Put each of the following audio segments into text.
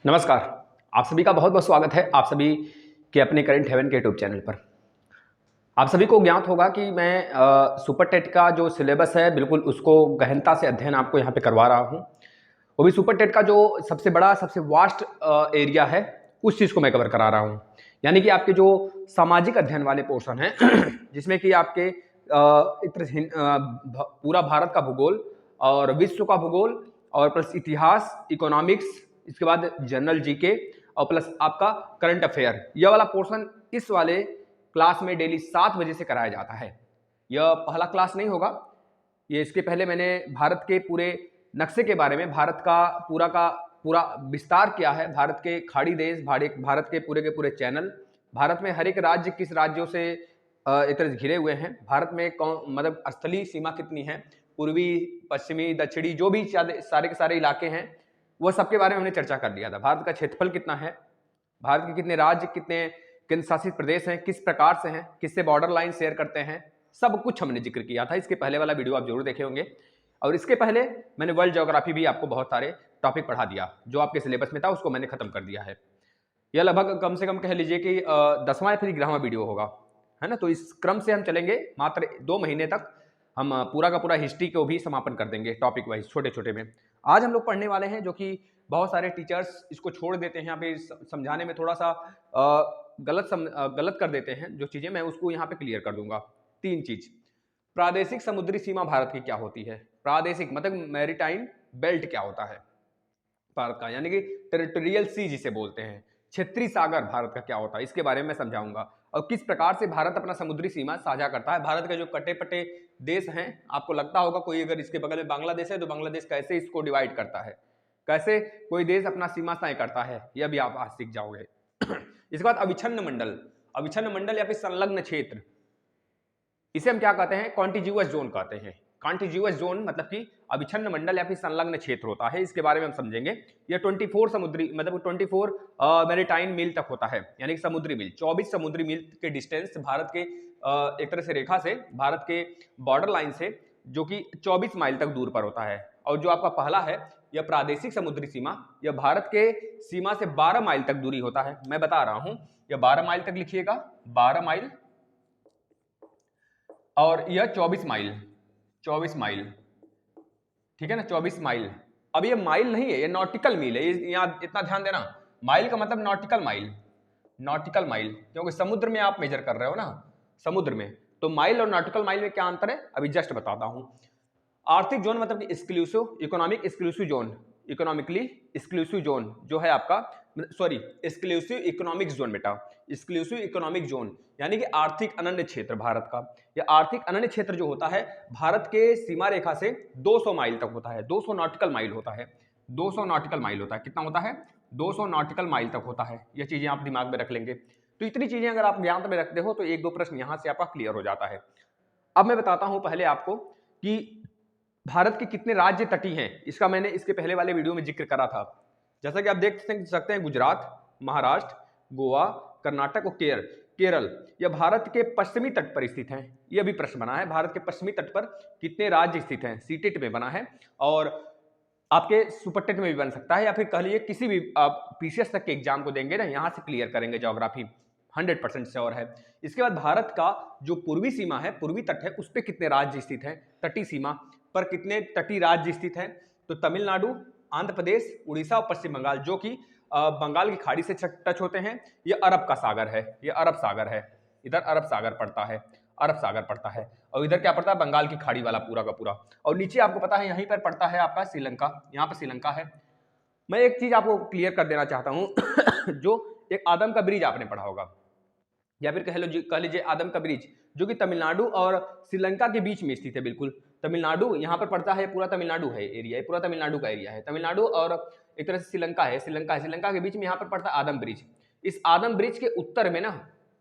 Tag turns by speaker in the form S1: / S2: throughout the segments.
S1: नमस्कार। आप सभी का बहुत बहुत स्वागत है आप सभी के अपने करंट हेवन के यूट्यूब चैनल पर। आप सभी को ज्ञात होगा कि मैं सुपर टेट का जो सिलेबस है बिल्कुल उसको गहनता से अध्ययन आपको यहाँ पे करवा रहा हूँ। वो भी सुपर टेट का जो सबसे बड़ा सबसे वास्ट एरिया है उस चीज़ को मैं कवर करा रहा हूँ। यानी कि आपके जो सामाजिक अध्ययन वाले पोर्शन हैं जिसमें कि आपके एक तरह से पूरा भारत का भूगोल और विश्व का भूगोल और प्लस इतिहास, इकोनॉमिक्स, इसके बाद जनरल जीके और प्लस आपका करंट अफेयर, यह वाला पोर्शन इस वाले क्लास में डेली 7 बजे से कराया जाता है। यह पहला क्लास नहीं होगा, ये इसके पहले मैंने भारत के पूरे नक्शे के बारे में, भारत का पूरा विस्तार किया है, भारत के खाड़ी देश, भारत के पूरे चैनल, भारत में हर एक राज्य किस राज्यों से एक तरह से घिरे हुए हैं, भारत में कौन मतलब स्थलीय सीमा कितनी है, पूर्वी, पश्चिमी, दक्षिणी जो भी सारे के सारे इलाके हैं वह सबके बारे में हमने चर्चा कर लिया था। भारत का क्षेत्रफल कितना है, भारत के कितने राज्य, कितने केंद्र शासित प्रदेश हैं, किस प्रकार से हैं, किससे बॉर्डर लाइन शेयर करते हैं, सब कुछ हमने जिक्र किया था। इसके पहले वाला वीडियो आप जरूर देखे होंगे। और इसके पहले मैंने वर्ल्ड ज्योग्राफी भी आपको बहुत सारे टॉपिक पढ़ा दिया, जो आपके सिलेबस में था उसको मैंने खत्म कर दिया है। यह लगभग कम से कम कह लीजिए कि 10वां या फिर 11वां वीडियो होगा, है ना। तो इस क्रम से हम चलेंगे, मात्र 2 महीने तक हम पूरा का पूरा हिस्ट्री को भी समापन कर देंगे टॉपिक वाइज छोटे छोटे में। आज हम लोग पढ़ने वाले हैं जो कि बहुत सारे टीचर्स इसको छोड़ देते हैं, यहाँ पे समझाने में थोड़ा सा गलत कर देते हैं जो चीजें, मैं उसको यहाँ पे क्लियर कर दूंगा। 3 चीज। प्रादेशिक समुद्री सीमा भारत की क्या होती है, प्रादेशिक मतलब मैरीटाइम बेल्ट क्या होता है भारत का, यानी कि टेरिटोरियल सी जिसे बोलते हैं, क्षेत्रीय सागर भारत का क्या होता है, इसके बारे में मैं समझाऊंगा। और किस प्रकार से भारत अपना समुद्री सीमा साझा करता है। भारत के जो कटे पटे देश हैं, आपको लगता होगा कोई अगर इसके बगल में बांग्लादेश है तो बांग्लादेश कैसे इसको डिवाइड करता है, कैसे कोई देश अपना सीमा तय करता है, यह भी आप आज सीख जाओगे। इसके बाद अविच्छिन्न मंडल, अविच्छिन्न मंडल या फिर संलग्न क्षेत्र, इसे हम क्या कहते हैं, कॉन्टिज्यूअस जोन कहते हैं। कॉन्टिज्यूअस जोन मतलब कि अविच्छिन्न मंडल या फिर संलग्न क्षेत्र होता है, इसके बारे में हम समझेंगे। यह 24 समुद्री मतलब 24 मैरीटाइम मील तक होता है, यानी कि समुद्री मील, 24 समुद्री मील के डिस्टेंस भारत के एक तरह से रेखा से, भारत के बॉर्डर लाइन से, जो कि 24 माइल तक दूर पर होता है। और जो आपका पहला है यह प्रादेशिक समुद्री सीमा, यह भारत के सीमा से 12 माइल तक दूरी होता है। मैं बता रहा हूं, यह 12 माइल तक लिखिएगा, 12 माइल, और यह 24 माइल, 24 माइल, ठीक है ना, 24 माइल। अब ये माइल नहीं है, ये नॉटिकल मील है, यहाँ इतना ध्यान देना, माइल का मतलब नॉटिकल माइल, नॉटिकल माइल, क्योंकि समुद्र में आप मेजर कर रहे हो ना, समुद्र में, तो माइल और नॉटिकल माइल में क्या अंतर है अभी जस्ट बताता हूं। आर्थिक जोन मतलब exclusive economic exclusive zone, economically exclusive zone जो है आपका, सॉरी एक्सक्लूसिव इकोनॉमिक जोन बेटा, एक्सक्लूसिव इकोनॉमिक जोन यानी कि आर्थिक अनन्य क्षेत्र भारत का। यह आर्थिक अनन्य क्षेत्र जो होता है भारत के सीमा रेखा से 200 माइल तक होता है, 200 नॉटिकल माइल होता है, 200 नॉटिकल माइल होता है। कितना होता है, 200 नॉटिकल माइल तक होता है। यह चीजें आप दिमाग में रख लेंगे। तो इतनी चीजें अगर आप ज्ञान में रखते हो तो 1-2 प्रश्न यहां से आपका क्लियर हो जाता है। अब मैं बताता हूं पहले आपको कि भारत के कितने राज्य तटीय हैं, इसका मैंने इसके पहले वाले वीडियो में जिक्र करा था। जैसा कि आप देख सकते हैं, गुजरात, महाराष्ट्र, गोवा, कर्नाटक और केरल, यह भारत के पश्चिमी तट पर स्थित हैं। यह भी प्रश्न बना है, भारत के पश्चिमी तट पर कितने राज्य स्थित हैं, सीटेट में बना है, और आपके सुपर टेट में भी बन सकता है, या फिर कह लीजिए किसी भी आप पीसीएस तक के एग्जाम को देंगे ना, यहां से क्लियर करेंगे ज्योग्राफी, 100% श्योर है। इसके बाद भारत का जो पूर्वी सीमा है, पूर्वी तट है, उस पर कितने राज्य स्थित हैं, तटीय सीमा पर कितने तटीय राज्य स्थित हैं, तो तमिलनाडु, आंध्र प्रदेश, उड़ीसा और पश्चिम बंगाल, जो कि बंगाल की खाड़ी से टच होते हैं। यह अरब का सागर है, यह अरब सागर है, इधर अरब सागर पड़ता है, अरब सागर पड़ता है, और इधर क्या पड़ता है, बंगाल की खाड़ी वाला पूरा का पूरा। और नीचे आपको पता है यहीं पर पड़ता है आपका श्रीलंका, यहाँ पर श्रीलंका है। मैं एक चीज आपको क्लियर कर देना चाहता हूं जो एक आदम का ब्रिज आपने पढ़ा होगा, या फिर कह लीजिए आदम का ब्रिज, जो कि तमिलनाडु और श्रीलंका के बीच में स्थित है। बिल्कुल तमिलनाडु यहाँ पर पड़ता है, पूरा तमिलनाडु है एरिया, पूरा तमिलनाडु का एरिया है, तमिलनाडु और एक तरह से श्रीलंका है, श्रीलंका के बीच में यहाँ पर पड़ता है आदम ब्रिज। इस आदम ब्रिज के उत्तर में ना,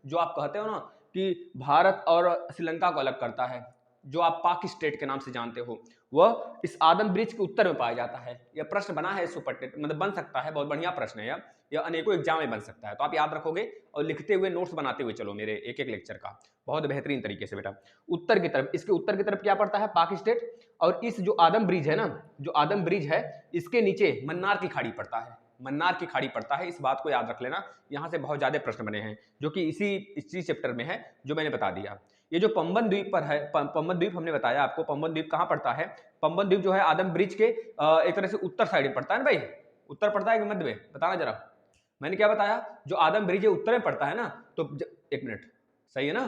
S1: जो आप कहते हो ना कि भारत और श्रीलंका को अलग करता है, जो आप पाक स्टेट के नाम से जानते हो, वह इस आदम ब्रिज के उत्तर में पाया जाता है। यह प्रश्न बना है सुपर टेट, मतलब बन सकता है, बहुत बढ़िया प्रश्न है यह अनेकों एग्जाम में बन सकता है। तो आप याद रखोगे और लिखते हुए नोट्स बनाते हुए चलो मेरे एक एक लेक्चर का, बहुत बेहतरीन तरीके से बेटा। उत्तर की तरफ, इसके उत्तर की तरफ क्या पड़ता है, पाक स्टेट, और इस जो आदम ब्रिज है ना, जो आदम ब्रिज है, इसके नीचे मन्नार की खाड़ी पड़ता है, मन्नार की खाड़ी पड़ता है। इस बात को याद रख लेना, यहाँ से बहुत ज्यादा प्रश्न बने हैं जो कि इसी चैप्टर में है जो मैंने बता दिया। ये जो पंबन द्वीप पर है, पंबन द्वीप हमने बताया आपको, पंबन द्वीप कहाँ पड़ता है? पंबन द्वीप जो है आदम ब्रिज के एक तरह से उत्तर साइड में पड़ता है ना भाई, उत्तर पड़ता है कि मध्य में, बताना जरा। मैंने क्या बताया, जो आदम ब्रिज है उत्तर में पड़ता है ना, तो एक मिनट, सही है ना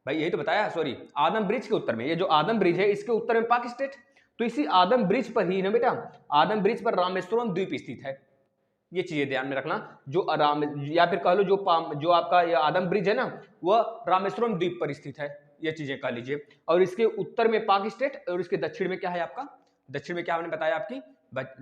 S1: भाई, यही तो बताया, सॉरी, आदम ब्रिज के उत्तर में, ये जो आदम ब्रिज है इसके उत्तर में पाक स्टेट, तो इसी आदम ब्रिज पर ही ना बेटा, आदम ब्रिज पर रामेश्वरम द्वीप स्थित है। ये चीजें ध्यान में रखना, जो राम या फिर कह लो जो आपका ये आदम ब्रिज है ना, वह रामेश्वरम द्वीप पर स्थित है, ये चीजें कह लीजिए। और इसके उत्तर में पाक स्टेट, और इसके दक्षिण में क्या है आपका, दक्षिण में क्या हमने बताया आपकी,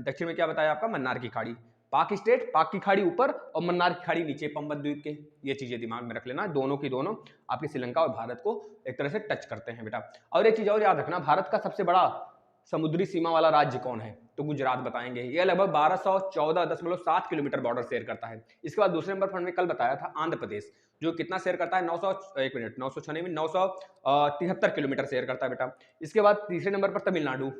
S1: दक्षिण में क्या बताया आपका, मन्नार की खाड़ी। पाक स्टेट, पाक की खाड़ी ऊपर और मन्नार की खाड़ी नीचे पंबन द्वीप के, ये चीजें दिमाग में रख लेना, दोनों की दोनों आपके श्रीलंका और भारत को एक तरह से टच करते हैं बेटा। और एक चीज और याद रखना, भारत का सबसे बड़ा समुद्री सीमा वाला राज्य कौन है, तो गुजरात बताएंगे। यह लगभग 1214.7 किलोमीटर बॉर्डर शेयर करता है। इसके बाद दूसरे नंबर पर हमने कल बताया था आंध्र प्रदेश, जो कितना शेयर करता है, 973 किलोमीटर शेयर करता है बेटा। इसके बाद तीसरे नंबर पर तमिलनाडु,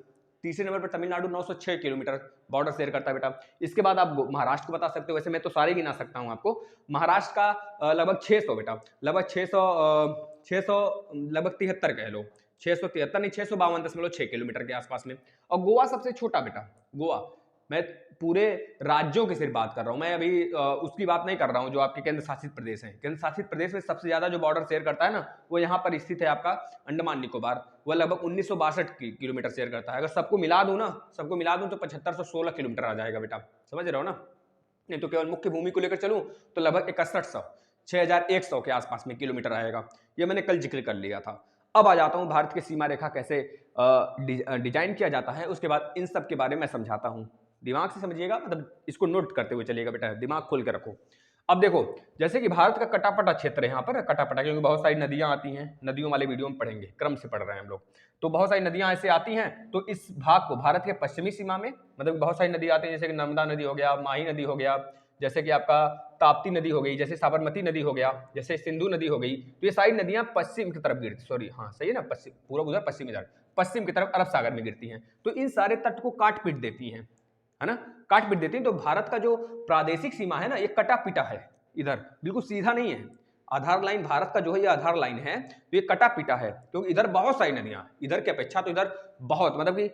S1: 906 किलोमीटर बॉर्डर शेयर करता है बेटा। इसके बाद आप महाराष्ट्र को बता सकते हो, वैसे मैं तो सारे गिना सकता हूं आपको। महाराष्ट्र का लगभग 600 बेटा, लगभग 600 लगभग 73 कह लो, 673 नहीं 652.6 किलोमीटर के आसपास में। और गोवा सबसे छोटा बेटा, गोवा, मैं पूरे राज्यों की सिर्फ बात कर रहा हूं, मैं अभी उसकी बात नहीं कर रहा हूं जो आपके केंद्र शासित प्रदेश हैं। केंद्र शासित प्रदेश में सबसे ज्यादा जो बॉर्डर शेयर करता है ना, वो यहाँ पर स्थित है आपका अंडमान निकोबार, वह लगभग 1962 किलोमीटर शेयर करता है। अगर सबको मिला दूं तो 7516 किलोमीटर आ जाएगा बेटा, समझ रहे हो ना। नहीं तो केवल मुख्य भूमि को लेकर चलूं तो लगभग 6100 के आसपास में किलोमीटर आएगा, ये मैंने कल जिक्र कर लिया था। अब आ जाता हूं भारत की सीमा रेखा कैसे डिजाइन किया जाता है, उसके बाद इन सब के बारे में समझाता हूं। दिमाग से समझिएगा, मतलब इसको नोट करते हुए चलिएगा बेटा, दिमाग खोल के रखो। अब देखो, जैसे कि भारत का कटापटा क्षेत्र है, यहाँ पर कटापटा, क्योंकि बहुत सारी नदियां आती हैं, नदियों वाले वीडियो में पढ़ेंगे, क्रम से पढ़ रहे हैं हम लोग, तो बहुत सारी नदियां ऐसे आती हैं, तो इस भाग को भारत के पश्चिमी सीमा में, मतलब बहुत सारी नदी आती हैं, जैसे कि नर्मदा नदी हो गया, माही नदी हो गया, जैसे कि आपका ताप्ती नदी हो गई, जैसे साबरमती नदी हो गया, जैसे सिंधु नदी हो गई, तो ये सारी नदियां पश्चिम की तरफ गिरती, सॉरी हाँ सही है ना, पश्चिम पूरा उधर पश्चिम इधर, पश्चिम की तरफ अरब सागर में गिरती हैं, तो इन सारे तट को काट पीट देती हैं, है ना, काट पीट देती हैं। तो भारत का जो प्रादेशिक सीमा है ना, ये कटा पिटा है, इधर बिल्कुल सीधा नहीं है। आधार लाइन भारत का जो है, ये आधार लाइन है, तो ये कटा पिटा है, क्योंकि इधर बहुत सारी नदियां, इधर की अपेक्षा तो इधर बहुत, मतलब कि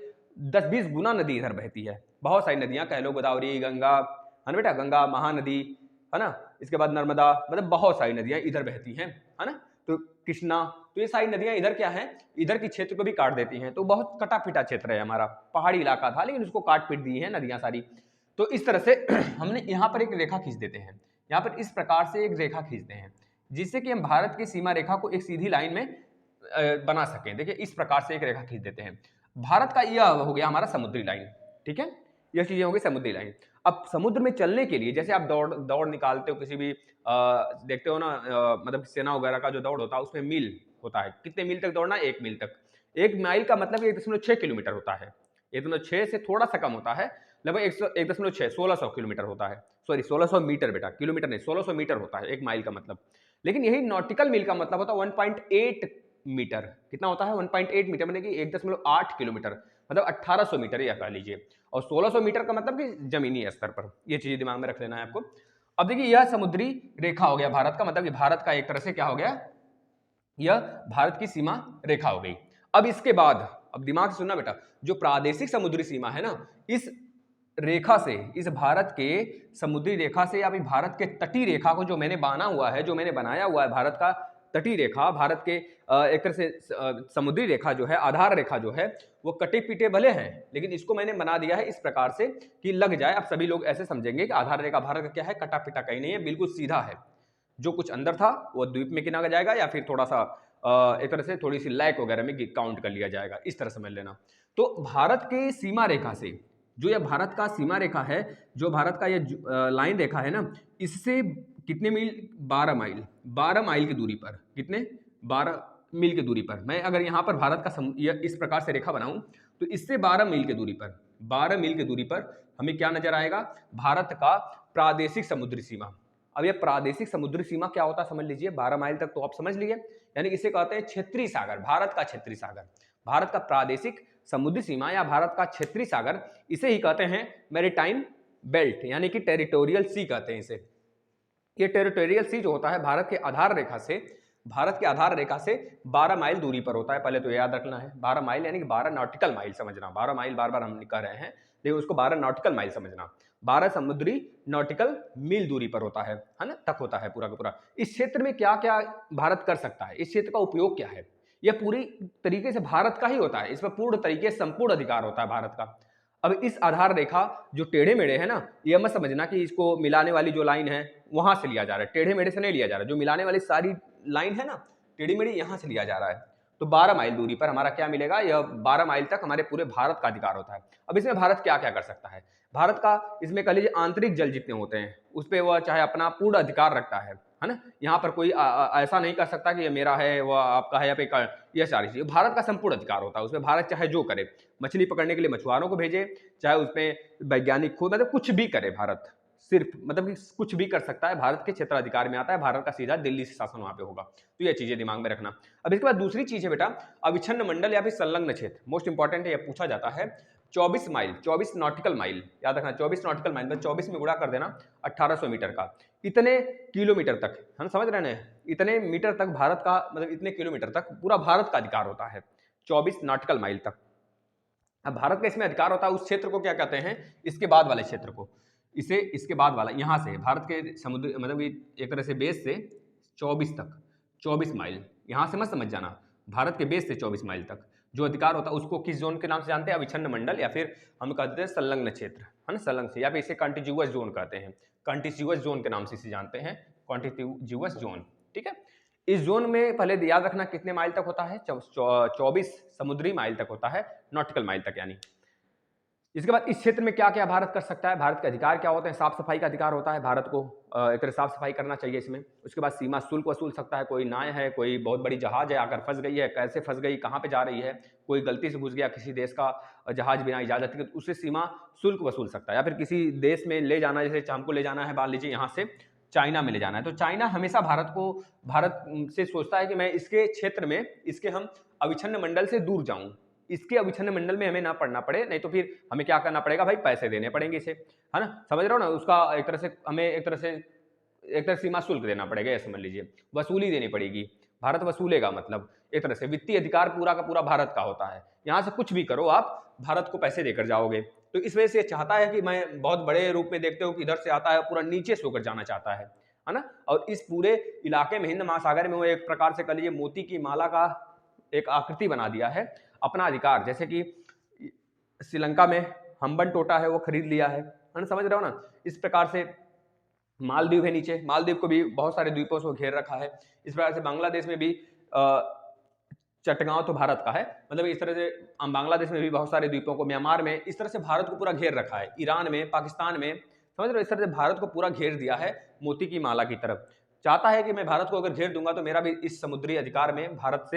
S1: 10-20 गुना नदी इधर बहती है, बहुत सारी नदियां कह लो, गोदावरी, गंगा, है ना बेटा, गंगा, महानदी, है ना, इसके बाद नर्मदा, मतलब बहुत सारी नदियां इधर बहती हैं, है ना, तो कृष्णा, तो ये सारी नदियां इधर क्या है, इधर की क्षेत्र को भी काट देती हैं, तो बहुत कटा पिटा क्षेत्र है हमारा, पहाड़ी इलाका था लेकिन उसको काट पीट दी है नदियां सारी। तो इस तरह से हमने यहाँ पर एक रेखा खींच देते हैं, यहाँ पर इस प्रकार से एक रेखा खींचते हैं, जिससे कि हम भारत की सीमा रेखा को एक सीधी लाइन में बना सकें। देखिए इस प्रकार से एक रेखा खींच देते हैं। भारत का यह हो गया हमारा समुद्री लाइन, ठीक है, यह चीजें होगी समुद्री लाइन। अब समुद्र में चलने के लिए, जैसे आप दौड़ निकालते हो किसी भी देखते हो ना, मतलब सेना वगैरह का जो दौड़ होता है उसमें मील होता है, कितने मील तक दौड़ना है, 1 मील तक, 1 माइल का मतलब 1.6 किलोमीटर होता है, 1.6 से थोड़ा सा कम होता है, लगभग 1.6 1600 किलोमीटर होता है, सॉरी 1600 मीटर बेटा, किलोमीटर नहीं, 1600 मीटर होता है 1 माइल का मतलब। लेकिन यही नॉटिकल मील का मतलब होता है 1.8 मीटर, कितना होता है 1.8 मीटर, मतलब कि 1.8 किलोमीटर, मतलब 1800 मीटर या कह लीजिए, और 1600 मीटर का मतलब कि जमीनी स्तर पर, ये चीजें दिमाग में रख लेना है आपको। अब देखिए यह समुद्री रेखा हो गया भारत का, मतलब कि भारत का एक तरह से क्या हो गया, यह भारत की सीमा रेखा हो गई। अब इसके बाद, अब दिमाग से सुनना बेटा, जो प्रादेशिक समुद्री सीमा है ना, इस रेखा से, इस भारत के समुद्री रेखा से या फिर भारत के तटीय रेखा को जो मैंने बाना हुआ है, जो मैंने बनाया हुआ है, भारत का तटीय रेखा, भारत के एक तरह से समुद्री रेखा जो है, आधार रेखा जो है, वो कटे पीटे भले हैं, लेकिन इसको मैंने बना दिया है इस प्रकार से कि लग जाए। अब सभी लोग ऐसे समझेंगे कि आधार रेखा भारत का क्या है, कटा पिटा कहीं नहीं है, बिल्कुल सीधा है, जो कुछ अंदर था वो द्वीप में गिना जाएगा, या फिर थोड़ा सा एक तरह से थोड़ी सी लैक वगैरह में काउंट कर लिया जाएगा, इस तरह समझ लेना। तो भारत के सीमा रेखा से, जो यह भारत का सीमा रेखा है, जो भारत का ये लाइन रेखा है ना, इससे कितने मील, 12 माइल, 12 माइल की दूरी पर, कितने, 12 मील की दूरी पर, मैं अगर यहाँ पर भारत का इस प्रकार से रेखा बनाऊं, तो इससे 12 मील की दूरी पर, 12 मील की दूरी पर हमें क्या नजर आएगा, भारत का प्रादेशिक समुद्री सीमा। अब यह प्रादेशिक समुद्री सीमा क्या होता है समझ लीजिए, 12 माइल तक तो आप समझ लिए, यानी इसे कहते हैं क्षेत्रीय सागर, भारत का क्षेत्रीय सागर, भारत का प्रादेशिक समुद्री सीमा या भारत का क्षेत्रीय सागर, इसे ही कहते हैं मैरीटाइम बेल्ट यानी कि टेरिटोरियल सी कहते हैं इसे। ये टेरिटोरियल सी जो होता है भारत के आधार रेखा से 12 माइल दूरी पर होता है। पहले तो याद रखना है 12 माइल यानी कि 12 नॉटिकल माइल समझना। 12 माइल बार बार हम कह रहे हैं लेकिन उसको 12 नॉटिकल माइल समझना। 12 समुद्री नॉटिकल मील दूरी पर होता है ना, तक होता है पूरा का पूरा। इस क्षेत्र में क्या क्या भारत कर सकता है, इस क्षेत्र का उपयोग क्या है, यह पूरी तरीके से भारत का ही होता है। इसमें पूर्ण तरीके से संपूर्ण अधिकार होता है भारत का। अब इस आधार रेखा जो टेढ़े मेढ़े है ना, ये मत समझना कि इसको मिलाने वाली जो लाइन है वहां से लिया जा रहा है, टेढ़े मेढ़े से नहीं लिया जा रहा है। जो मिलाने वाली सारी लाइन है ना टेढ़ी मेढ़ी, यहां से लिया जा रहा है। तो 12 माइल दूरी पर हमारा क्या मिलेगा, यह 12 माइल तक हमारे पूरे भारत का अधिकार होता है। अब इसमें भारत क्या क्या कर सकता है, भारत का इसमें कह लीजिए आंतरिक जल जितने होते हैं उस पर वह चाहे अपना पूर्ण अधिकार रखता है ना। यहाँ पर कोई ऐसा नहीं कर सकता कि ये मेरा है वह आपका है या पे, यह सारी चीजें भारत का संपूर्ण अधिकार होता है। उसमें भारत चाहे जो करे, मछली पकड़ने के लिए मछुआरों को भेजे, चाहे उसमें वैज्ञानिक खुद मतलब कुछ भी करे भारत, सिर्फ मतलब कि कुछ भी कर सकता है, भारत के क्षेत्राधिकार में आता है। भारत का सीधा दिल्ली से शासन वहां पे होगा। तो ये चीजें दिमाग में रखना। अब इसके बाद दूसरी चीज है बेटा अविच्छिन्न मंडल या फिर संलग्न क्षेत्र। मोस्ट इंपॉर्टेंट है, यह पूछा जाता है। 24 माइल 24 नॉटिकल माइल याद रखना, 24 नॉटिकल माइल 24 में गुणा कर देना 1800 मीटर का, इतने किलोमीटर तक हम समझ रहे हैं, इतने मीटर तक भारत का मतलब इतने किलोमीटर तक पूरा भारत का अधिकार होता है, 24 नॉटिकल माइल तक। अब भारत का इसमें अधिकार होता है, उस क्षेत्र को क्या कहते हैं, इसके बाद वाले क्षेत्र को, इसे इसके बाद वाला, यहां से भारत के समुद्र मतलब एक तरह से बेस से 24 तक, 24 माइल, यहां से मत समझ जाना, भारत के बेस से 24 माइल तक जो अधिकार होता है उसको किस जोन के नाम से जानते हैं, अविच्छिन्न मंडल या फिर हम कहते हैं संलग्न क्षेत्र, है ना, संलग्न से, या फिर इसे कॉन्टिग्यूअस जोन कहते हैं, कॉन्टिग्यूअस जोन के नाम से इसे जानते हैं, कॉन्टिग्यूअस जोन। ठीक है, इस जोन में पहले याद रखना कितने माइल तक होता है, 24 समुद्री माइल तक होता है, नॉटिकल माइल तक यानी। इसके बाद इस क्षेत्र में क्या क्या भारत कर सकता है, भारत के अधिकार क्या होते हैं, साफ सफाई का अधिकार होता है भारत को, एक तरह साफ सफाई करना चाहिए इसमें। उसके बाद सीमा शुल्क वसूल सकता है, कोई नाव है, कोई बहुत बड़ी जहाज है आकर फंस गई है, कैसे फंस गई, कहाँ पे जा रही है, कोई गलती से घुस गया किसी देश का जहाज बिना इजाजत के, तो उससे सीमा शुल्क वसूल सकता है। या फिर किसी देश में ले जाना, जैसे हमको ले जाना है मान लीजिए यहाँ से चाइना में ले जाना है, तो चाइना हमेशा भारत से सोचता है कि मैं इसके क्षेत्र में, इसके हम अविच्छिन्न मंडल से दूर जाऊं, इसके अविच्छिन्न मंडल में हमें ना पढ़ना पड़े, नहीं तो फिर हमें क्या करना पड़ेगा भाई, पैसे देने पड़ेंगे इसे, है ना, समझ रहे हो ना, उसका एक तरह से हमें एक तरह सीमा शुल्क देना पड़ेगा, ये समझ लीजिए, वसूली देनी पड़ेगी, भारत वसूलेगा, मतलब एक तरह से वित्तीय अधिकार पूरा का पूरा भारत का होता है। यहां से कुछ भी करो आप भारत को पैसे देकर जाओगे। तो इस वजह से चाहता है कि मैं बहुत बड़े रूप में देखते हो कि इधर से आता है पूरा नीचे से होकर जाना चाहता है ना। और इस पूरे इलाके में हिंद महासागर में वो एक प्रकार से कह लीजिए मोती की माला का एक आकृति बना दिया है, अपना अधिकार, जैसे कि श्रीलंका में हम्बन टोटा है वो खरीद लिया है ना, समझ रहे हो ना। इस प्रकार से मालदीव है नीचे, मालदीव को भी बहुत सारे द्वीपों से घेर रखा है। इस प्रकार से बांग्लादेश में भी चटगांव तो भारत का है, मतलब इस तरह से बांग्लादेश में भी बहुत सारे द्वीपों को, म्यांमार में, इस तरह से भारत को पूरा घेर रखा है, ईरान में, पाकिस्तान में, समझ रहे हो, इस तरह से भारत को पूरा घेर दिया है मोती की माला की तरफ। चाहता है कि मैं भारत को अगर घेर दूंगा तो मेरा भी इस समुद्री अधिकार में भारत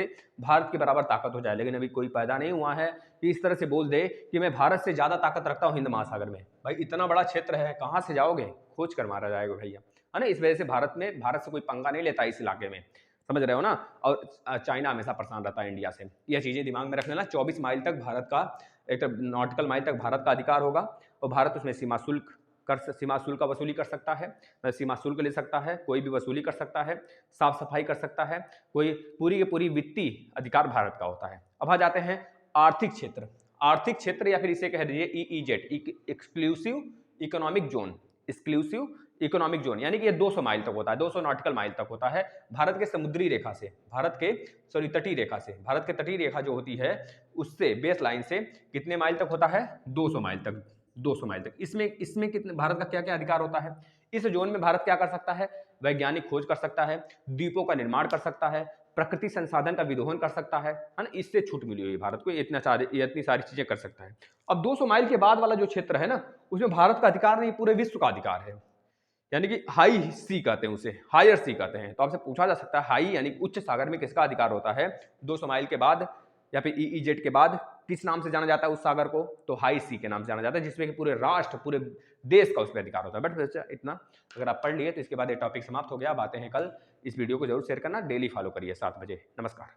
S1: के बराबर ताकत हो जाए, लेकिन अभी कोई पैदा नहीं हुआ है कि इस तरह से बोल दे कि मैं भारत से ज्यादा ताकत रखता हूं हिंद महासागर में। भाई इतना बड़ा क्षेत्र है, कहां से जाओगे, खोज कर मारा जाएगा भैया, है ना। इस वजह से भारत से कोई पंगा नहीं लेता इस इलाके में, समझ रहे हो ना। और चाइना हमेशा परेशान रहता है इंडिया से, यह चीजें दिमाग में रख लेना। 24 माइल तक भारत का, एक नॉटिकल माइल तक भारत का अधिकार होगा, और भारत उसमें सीमा शुल्क का वसूली कर सकता है, सीमा शुल्क ले सकता है, कोई भी वसूली कर सकता है, साफ सफाई कर सकता है, कोई पूरी की पूरी वित्तीय अधिकार भारत का होता है। अब आ जाते हैं आर्थिक क्षेत्र या फिर इसे कह दीजिए EEZ, exclusive economic zone, exclusive economic zone, यानी कि ये 200 माइल तक होता है, 200 नॉटिकल माइल तक होता है भारत के समुद्री रेखा से, तटीय रेखा से, भारत के तटीय रेखा जो होती है उससे, बेस लाइन से कितने माइल तक होता है, 200 माइल तक, 200 माइल तक। इसमें कितने भारत का क्या क्या अधिकार होता है, इस जोन में भारत क्या कर सकता है, वैज्ञानिक खोज कर सकता है, द्वीपों का निर्माण कर सकता है, प्रकृति संसाधन का विदोहन कर सकता है ना, इससे छूट मिली हुई भारत को, इतनी सारी चीजें कर सकता है। अब 200 माइल के बाद वाला जो क्षेत्र है ना, उसमें भारत का अधिकार नहीं, पूरे विश्व का अधिकार है, यानी कि हाई सी कहते हैं उसे, हायर सी कहते हैं। तो आपसे पूछा जा सकता है हाई यानी उच्च सागर में किसका अधिकार होता है, 200 माइल के बाद या फिर EEZ के बाद किस नाम से जाना जाता है उस सागर को, तो हाई सी के नाम से जाना जाता है, जिसमें कि पूरे राष्ट्र, पूरे देश का उस पर अधिकार होता है। बट इतना अगर आप पढ़ लिए तो इसके बाद ये टॉपिक समाप्त हो गया। बातें हैं कल, इस वीडियो को जरूर शेयर करना, डेली फॉलो करिए 7 बजे। नमस्कार।